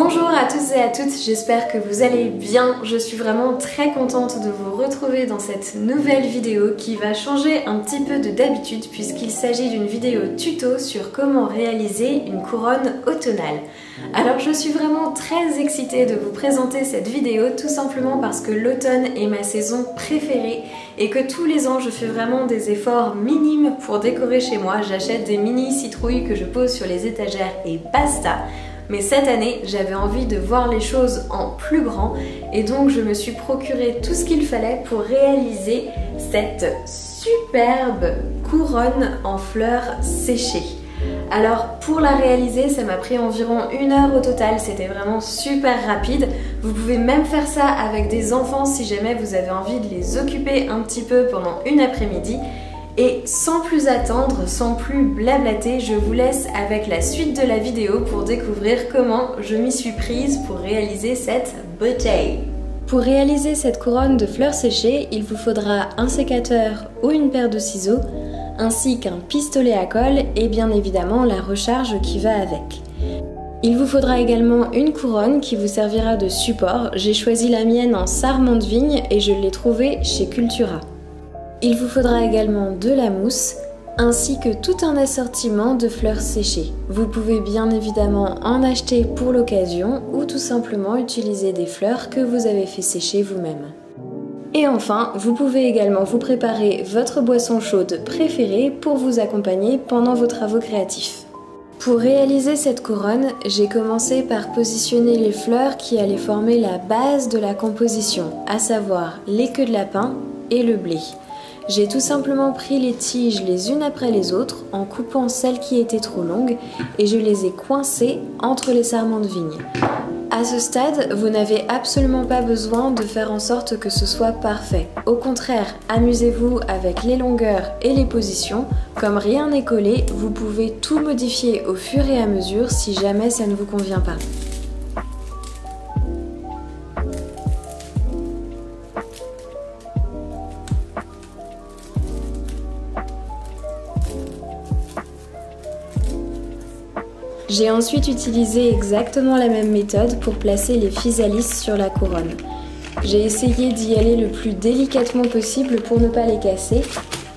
Bonjour à tous et à toutes, j'espère que vous allez bien. Je suis vraiment très contente de vous retrouver dans cette nouvelle vidéo qui va changer un petit peu de d'habitude puisqu'il s'agit d'une vidéo tuto sur comment réaliser une couronne automnale. Alors je suis vraiment très excitée de vous présenter cette vidéo tout simplement parce que l'automne est ma saison préférée et que tous les ans je fais vraiment des efforts minimes pour décorer chez moi. J'achète des mini citrouilles que je pose sur les étagères et basta. Mais cette année, j'avais envie de voir les choses en plus grand et donc je me suis procuré tout ce qu'il fallait pour réaliser cette superbe couronne en fleurs séchées. Alors pour la réaliser, ça m'a pris environ 1 heure au total, c'était vraiment super rapide. Vous pouvez même faire ça avec des enfants si jamais vous avez envie de les occuper un petit peu pendant une après-midi. Et sans plus attendre, sans plus blablater, je vous laisse avec la suite de la vidéo pour découvrir comment je m'y suis prise pour réaliser cette beauté. Pour réaliser cette couronne de fleurs séchées, il vous faudra un sécateur ou une paire de ciseaux, ainsi qu'un pistolet à colle et bien évidemment la recharge qui va avec. Il vous faudra également une couronne qui vous servira de support. J'ai choisi la mienne en sarment de vigne et je l'ai trouvée chez Cultura. Il vous faudra également de la mousse, ainsi que tout un assortiment de fleurs séchées. Vous pouvez bien évidemment en acheter pour l'occasion ou tout simplement utiliser des fleurs que vous avez fait sécher vous-même. Et enfin, vous pouvez également vous préparer votre boisson chaude préférée pour vous accompagner pendant vos travaux créatifs. Pour réaliser cette couronne, j'ai commencé par positionner les fleurs qui allaient former la base de la composition, à savoir les queues de lapin et le blé. J'ai tout simplement pris les tiges les unes après les autres en coupant celles qui étaient trop longues et je les ai coincées entre les sarments de vigne. À ce stade, vous n'avez absolument pas besoin de faire en sorte que ce soit parfait. Au contraire, amusez-vous avec les longueurs et les positions. Comme rien n'est collé, vous pouvez tout modifier au fur et à mesure si jamais ça ne vous convient pas. J'ai ensuite utilisé exactement la même méthode pour placer les physalis sur la couronne. J'ai essayé d'y aller le plus délicatement possible pour ne pas les casser,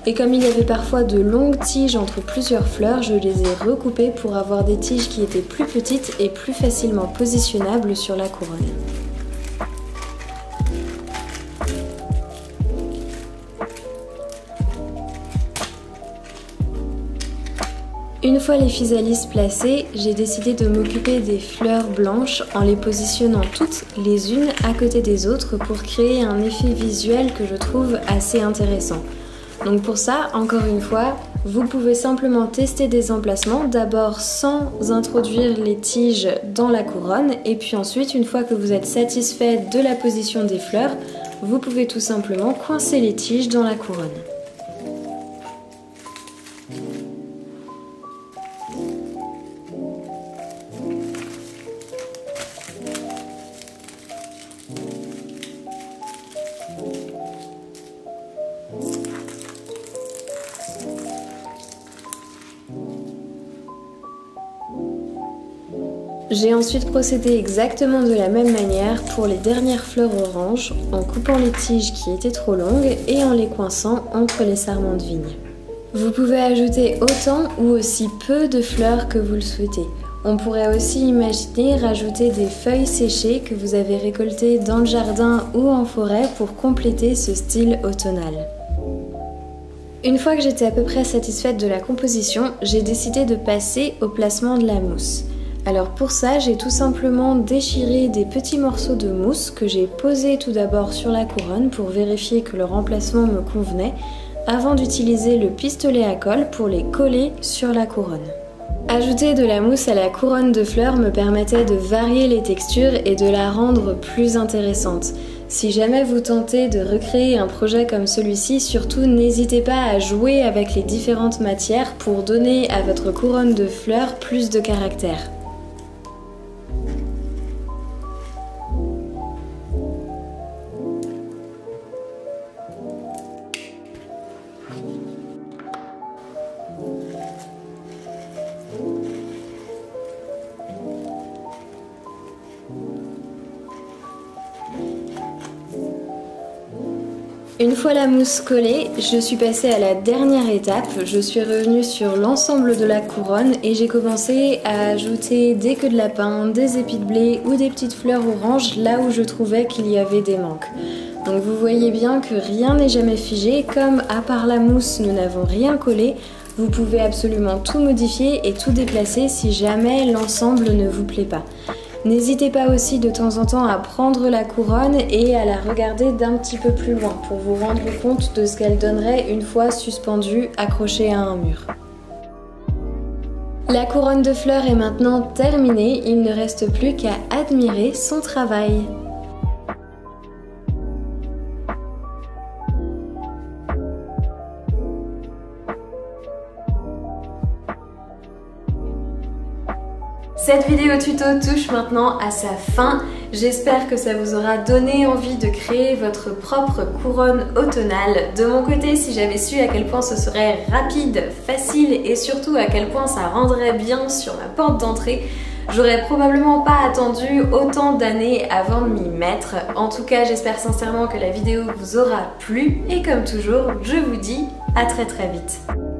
et comme il y avait parfois de longues tiges entre plusieurs fleurs, je les ai recoupées pour avoir des tiges qui étaient plus petites et plus facilement positionnables sur la couronne. Une fois les physalis placées, j'ai décidé de m'occuper des fleurs blanches en les positionnant toutes les unes à côté des autres pour créer un effet visuel que je trouve assez intéressant. Donc pour ça, encore une fois, vous pouvez simplement tester des emplacements, d'abord sans introduire les tiges dans la couronne et puis ensuite, une fois que vous êtes satisfait de la position des fleurs, vous pouvez tout simplement coincer les tiges dans la couronne. J'ai ensuite procédé exactement de la même manière pour les dernières fleurs oranges en coupant les tiges qui étaient trop longues et en les coinçant entre les sarments de vigne. Vous pouvez ajouter autant ou aussi peu de fleurs que vous le souhaitez. On pourrait aussi imaginer rajouter des feuilles séchées que vous avez récoltées dans le jardin ou en forêt pour compléter ce style automnal. Une fois que j'étais à peu près satisfaite de la composition, j'ai décidé de passer au placement de la mousse. Alors pour ça, j'ai tout simplement déchiré des petits morceaux de mousse que j'ai posés tout d'abord sur la couronne pour vérifier que leur emplacement me convenait avant d'utiliser le pistolet à colle pour les coller sur la couronne. Ajouter de la mousse à la couronne de fleurs me permettait de varier les textures et de la rendre plus intéressante. Si jamais vous tentez de recréer un projet comme celui-ci, surtout n'hésitez pas à jouer avec les différentes matières pour donner à votre couronne de fleurs plus de caractère. Une fois la mousse collée, je suis passée à la dernière étape. Je suis revenue sur l'ensemble de la couronne et j'ai commencé à ajouter des queues de lapin, des épis de blé ou des petites fleurs oranges là où je trouvais qu'il y avait des manques. Donc vous voyez bien que rien n'est jamais figé, comme à part la mousse nous n'avons rien collé, vous pouvez absolument tout modifier et tout déplacer si jamais l'ensemble ne vous plaît pas. N'hésitez pas aussi de temps en temps à prendre la couronne et à la regarder d'un petit peu plus loin pour vous rendre compte de ce qu'elle donnerait une fois suspendue, accrochée à un mur. La couronne de fleurs est maintenant terminée, il ne reste plus qu'à admirer son travail. Cette vidéo tuto touche maintenant à sa fin. J'espère que ça vous aura donné envie de créer votre propre couronne automnale. De mon côté, si j'avais su à quel point ce serait rapide, facile et surtout à quel point ça rendrait bien sur ma porte d'entrée, j'aurais probablement pas attendu autant d'années avant de m'y mettre. En tout cas, j'espère sincèrement que la vidéo vous aura plu et comme toujours, je vous dis à très vite.